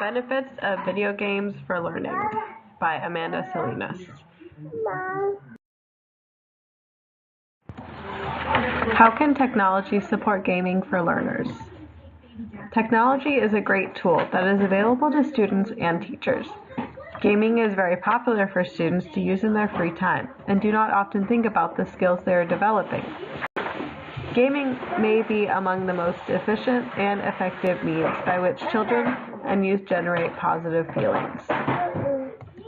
Benefits of Video Games for Learning by Salinas. How can technology support gaming for learners? Technology is a great tool that is available to students and teachers. Gaming is very popular for students to use in their free time and do not often think about the skills they are developing. Gaming may be among the most efficient and effective means by which children and youth generate positive feelings.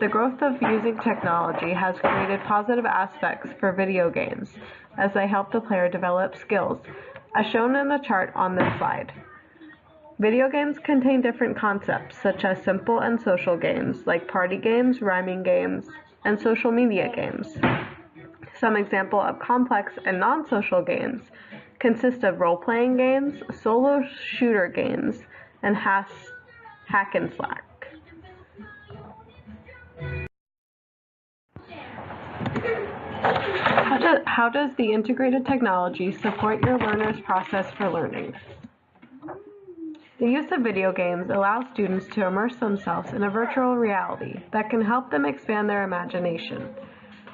The growth of using technology has created positive aspects for video games as they help the player develop skills, as shown in the chart on this slide. Video games contain different concepts such as simple and social games like party games, rhyming games, and social media games. Some example of complex and non-social games consist of role-playing games, solo shooter games, and hack and slack. How does the integrated technology support your learner's process for learning? The use of video games allows students to immerse themselves in a virtual reality that can help them expand their imagination.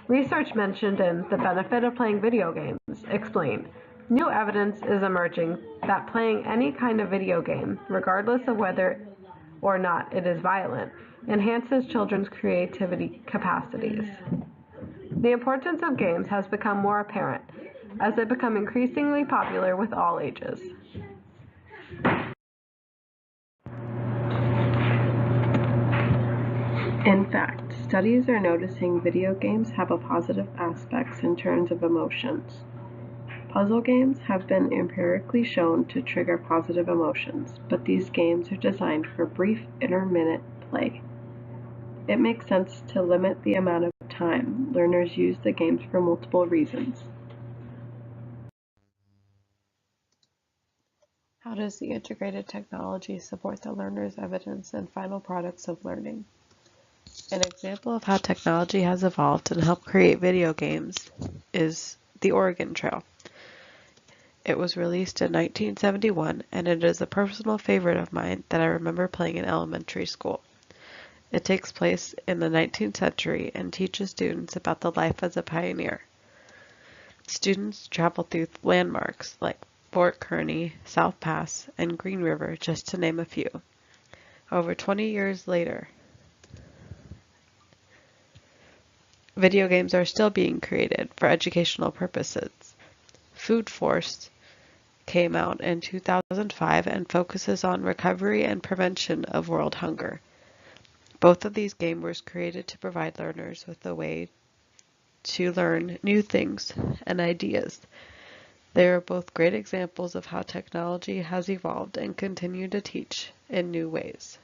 Research mentioned in The Benefit of Playing Video Games explained, new evidence is emerging that playing any kind of video game, regardless of whether or not it is violent, enhances children's creativity capacities. The importance of games has become more apparent as they become increasingly popular with all ages. In fact, studies are noticing video games have a positive aspects in terms of emotions. Puzzle games have been empirically shown to trigger positive emotions, but these games are designed for brief intermittent play. It makes sense to limit the amount of time learners use the games for multiple reasons. How does the integrated technology support the learner's evidence and final products of learning? An example of how technology has evolved and helped create video games is the Oregon Trail. It was released in 1971, and it is a personal favorite of mine that I remember playing in elementary school. It takes place in the 19th century and teaches students about the life as a pioneer. Students travel through landmarks like Fort Kearny, South Pass, and Green River, just to name a few. Over 20 years later, video games are still being created for educational purposes. Food Force came out in 2005 and focuses on recovery and prevention of world hunger. Both of these games were created to provide learners with a way to learn new things and ideas. They are both great examples of how technology has evolved and continue to teach in new ways.